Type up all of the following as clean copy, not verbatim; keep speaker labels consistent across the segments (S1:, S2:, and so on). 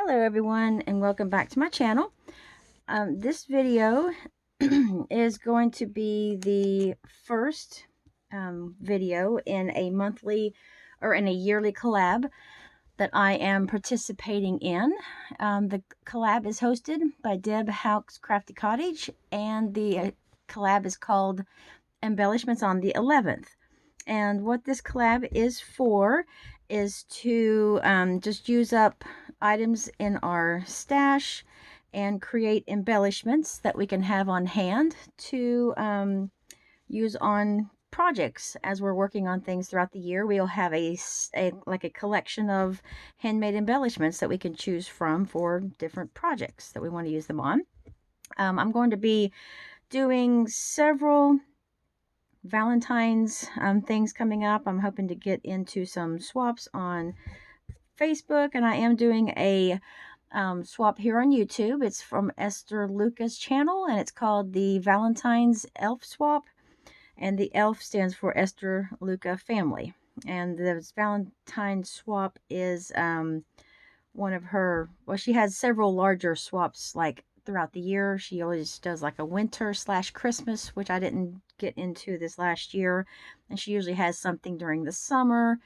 S1: Hello everyone and welcome back to my channel. This video is going to be the first video in a monthly or in a yearly collab that I am participating in. The collab is hosted by Deb Houck's Crafty Cottage, and the collab is called Embellishments on the 11th. And what this collab is for is to just use up items in our stash and create embellishments that we can have on hand to use on projects as we're working on things throughout the year. We'll have a collection of handmade embellishments that we can choose from for different projects that we want to use them on. I'm going to be doing several Valentine's things coming up. I'm hoping to get into some swaps on Facebook, and I am doing a swap here on YouTube. It's from Esther Luca's channel, and it's called the Valentine's Elf Swap, and the elf stands for Esther Luca Family. And the Valentine's swap is one of her, well, she has several larger swaps like throughout the year. She always does like a winter / Christmas, which I didn't get into this last year, and she usually has something during the summer,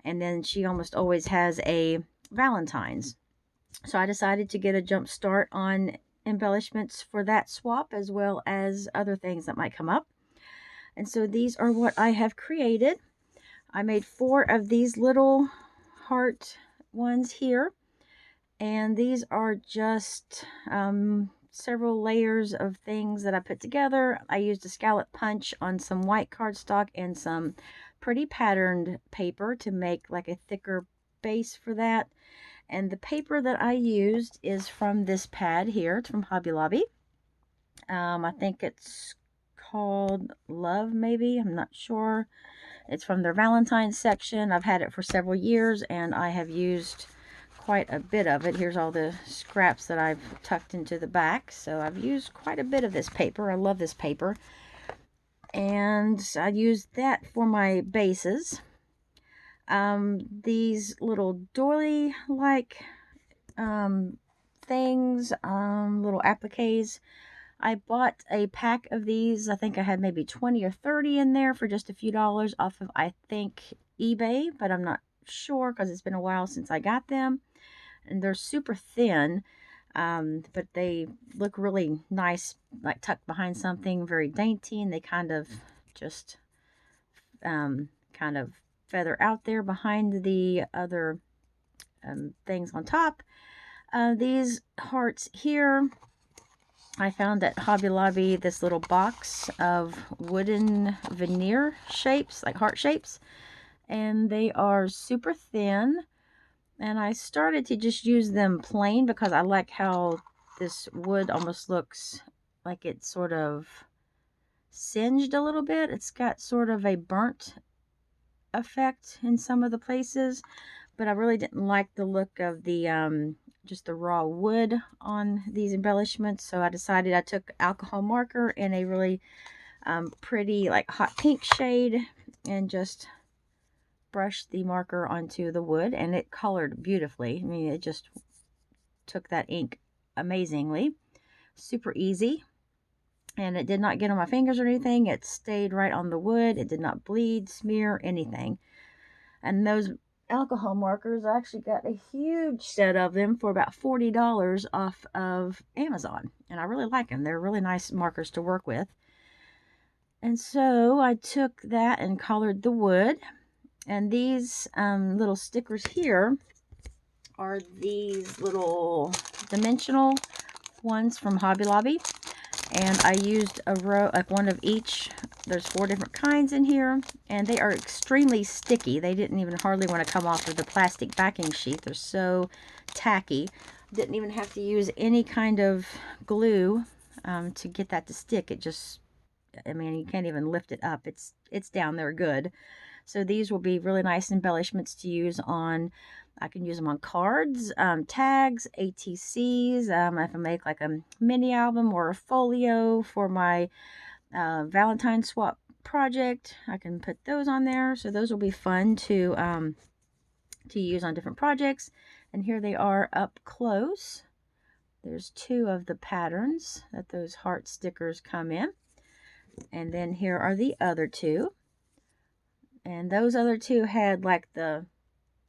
S1: and then she almost always has a Valentine's. So I decided to get a jump start on embellishments for that swap, as well as other things that might come up. And so these are what I have created. I made 4 of these little heart ones here, and these are just several layers of things that I put together. I used a scallop punch on some white cardstock and some pretty patterned paper to make like a thicker base for that. And the paper that I used is from this pad here. It's from Hobby Lobby. I think it's called Love, maybe. I'm not sure. It's from their Valentine's section. I've had it for several years, and I have used quite a bit of it. Here's all the scraps that I've tucked into the back. So I've used quite a bit of this paper. I love this paper. And I used that for my bases. These little doily-like things, little appliques. I bought a pack of these. I think I had maybe 20 or 30 in there for just a few dollars off of, I think, eBay, but I'm not sure because it's been a while since I got them. And they're super thin, but they look really nice, like tucked behind something, very dainty, and they kind of just kind of feather out there behind the other things on top. These hearts here, I found at Hobby Lobby this little box of wooden veneer shapes, like heart shapes, and they are super thin. And I started to just use them plain because I like how this wood almost looks like it's sort of singed a little bit. It's got sort of a burnt effect in some of the places, but I really didn't like the look of the just the raw wood on these embellishments. So I decided I took alcohol marker in a really pretty like hot pink shade and just brushed the marker onto the wood, and it colored beautifully. I mean, it just took that ink amazingly. Super easy, and it did not get on my fingers or anything. It stayed right on the wood. It did not bleed, smear, anything. And those alcohol markers, I actually got a huge set of them for about $40 off of Amazon, and I really like them. They're really nice markers to work with. And so I took that and colored the wood. And these little stickers here are these little dimensional ones from Hobby Lobby. And I used a row, like one of each. There's 4 different kinds in here. And they are extremely sticky. They didn't even hardly want to come off of the plastic backing sheet. They're so tacky. Didn't even have to use any kind of glue to get that to stick. It just, I mean, you can't even lift it up. It's down there good. So these will be really nice embellishments to use on, I can use them on cards, tags, ATCs, if I make like a mini album or a folio for my Valentine's swap project, I can put those on there. So those will be fun to use on different projects. And here they are up close. There's 2 of the patterns that those heart stickers come in. And then here are the other 2. And those other 2 had like the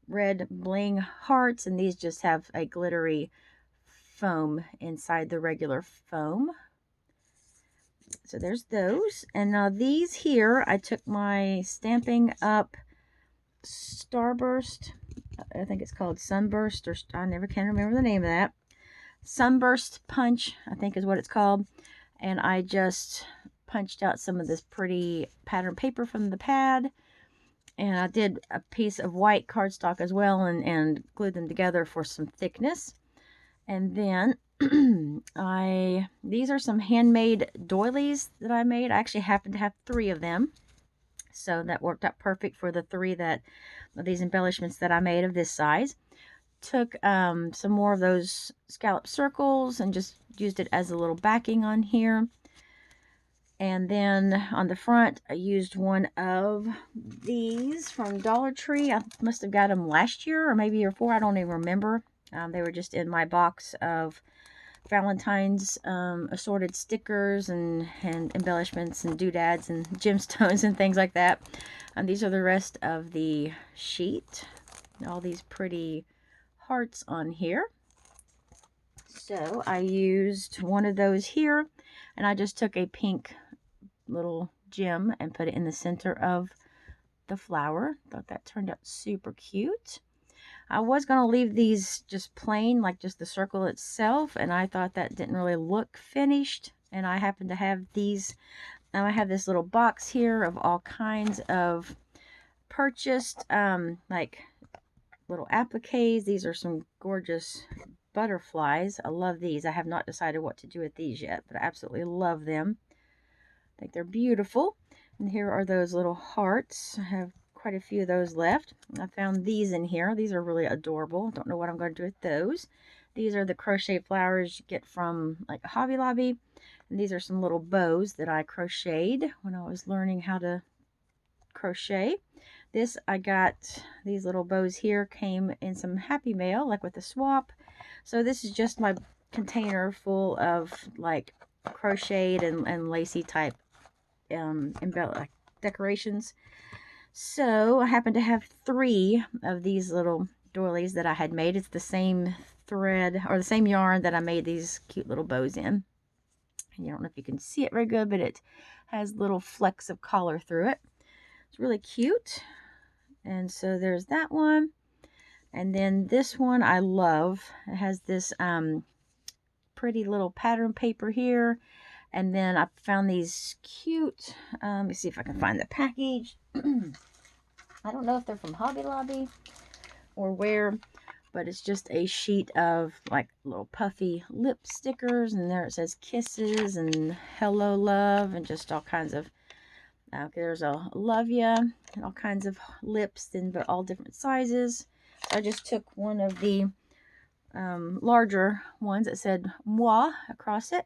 S1: red bling hearts, and these just have a glittery foam inside the regular foam. So there's those. And now these here, I took my Stampin' Up! Starburst, I think it's called Sunburst, or I never can remember the name of that. Sunburst Punch, I think is what it's called. And I just punched out some of this pretty pattern paper from the pad. And I did a piece of white cardstock as well, and glued them together for some thickness. And then these are some handmade doilies that I made. I actually happen to have 3 of them. So that worked out perfect for the 3 these embellishments that I made of this size. Took some more of those scallop circles and just used it as a little backing on here. And then on the front, I used one of these from Dollar Tree. I must have got them last year or maybe year 4. I don't even remember. They were just in my box of Valentine's assorted stickers and embellishments and doodads and gemstones and things like that. And these are the rest of the sheet. All these pretty hearts on here. So I used one of those here, and I just took a pink little gem and put it in the center of the flower. Thought that turned out super cute. I was going to leave these just plain, like just the circle itself, and I thought that didn't really look finished. And I happen to have these. Now I have this little box here of all kinds of purchased like little appliques. These are some gorgeous butterflies. I love these. I have not decided what to do with these yet, but I absolutely love them. I think they're beautiful. And here are those little hearts. I have quite a few of those left. I found these in here. These are really adorable. Don't know what I'm going to do with those. These are the crochet flowers you get from like Hobby Lobby. And these are some little bows that I crocheted when I was learning how to crochet. This, I got these little bows here, came in some Happy Mail, like with a swap. So this is just my container full of like crocheted and lacy type decorations. So I happen to have 3 of these little doilies that I had made. It's the same thread or the same yarn that I made these cute little bows in. And I don't know if you can see it very good, but it has little flecks of color through it. It's really cute. And so there's that one. And then this one I love. It has this pretty little pattern paper here. And then I found these cute, let me see if I can find the package. I don't know if they're from Hobby Lobby or where, but it's just a sheet of like little puffy lip stickers. And there it says kisses and hello love and just all kinds of, there's a love ya and all kinds of lips, but all different sizes. So I just took one of the larger ones that said moi across it.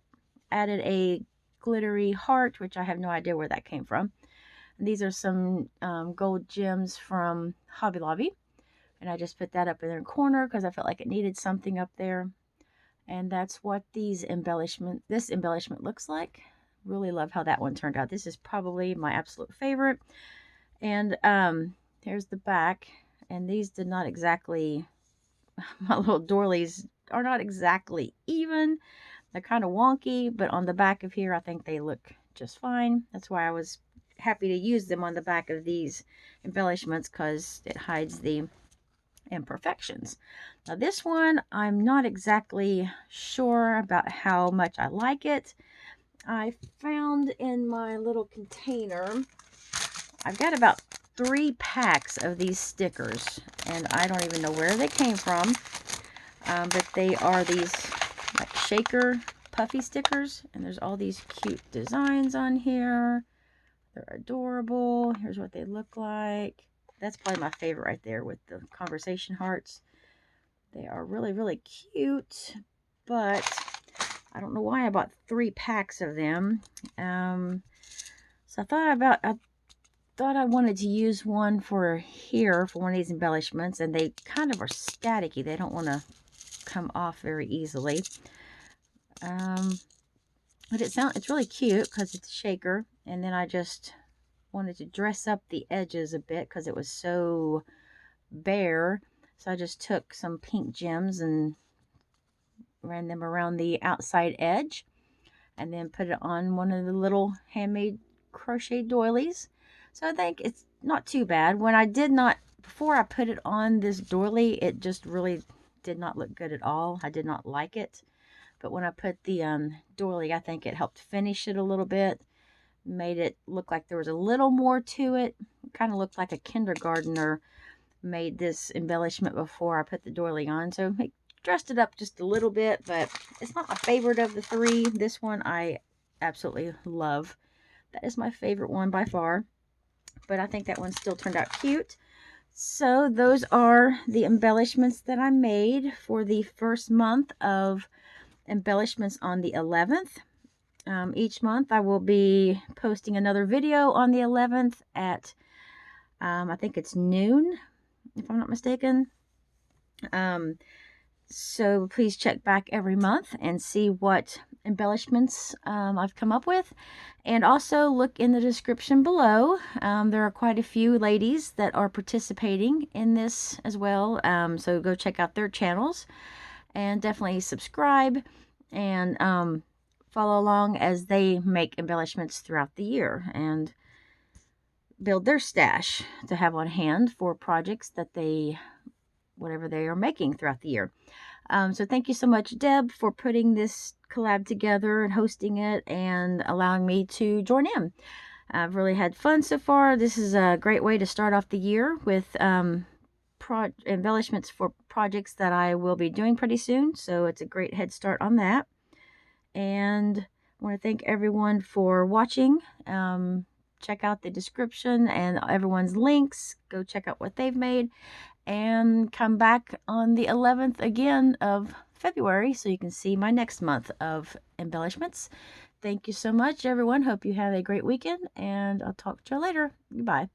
S1: Added a glittery heart, which I have no idea where that came from. And these are some gold gems from Hobby Lobby. And I just put that up in their corner because I felt like it needed something up there. And that's what this embellishment looks like. Really love how that one turned out. This is probably my absolute favorite. And here's the back. And these did not exactly, my little doilies are not exactly even. They're kind of wonky, but on the back of here, I think they look just fine. That's why I was happy to use them on the back of these embellishments, because it hides the imperfections. Now this one, I'm not exactly sure about how much I like it. I found in my little container, I've got about 3 packs of these stickers, and I don't even know where they came from, but they are these like shaker puffy stickers, and there's all these cute designs on here. They're adorable. Here's what they look like. That's probably my favorite right there with the conversation hearts. They are really, really cute, but I don't know why I bought 3 packs of them. So I thought about thought I wanted to use one for here for one of these embellishments, and they kind of are staticky. They don't want to come off very easily. But it's really cute because it's a shaker, and then I just wanted to dress up the edges a bit because it was so bare. So I just took some pink gems and ran them around the outside edge, and then put it on one of the little handmade crochet doilies. So I think it's not too bad. Before I put it on this doily, it just really did not look good at all. I did not like it. But when I put the doily, I think it helped finish it a little bit. Made it look like there was a little more to it. It kind of looked like a kindergartner made this embellishment before I put the doily on. So it dressed it up just a little bit, but it's not my favorite of the three. This one I absolutely love. That is my favorite one by far. But I think that one still turned out cute. So those are the embellishments that I made for the first month of embellishments on the 11th. Each month I will be posting another video on the 11th at I think it's noon, if I'm not mistaken. So please check back every month and see what embellishments I've come up with, and also look in the description below. There are quite a few ladies that are participating in this as well, so go check out their channels, and definitely subscribe and follow along as they make embellishments throughout the year and build their stash to have on hand for projects that whatever they are making throughout the year. So thank you so much, Deb, for putting this collab together and hosting it and allowing me to join in. I've really had fun so far. This is a great way to start off the year with embellishments for projects that I will be doing pretty soon. So it's a great head start on that. And I want to thank everyone for watching. Check out the description and everyone's links. Go check out what they've made. And come back on the 11th again of February so you can see my next month of embellishments. Thank you so much, everyone. Hope you have a great weekend, and I'll talk to you later. Goodbye.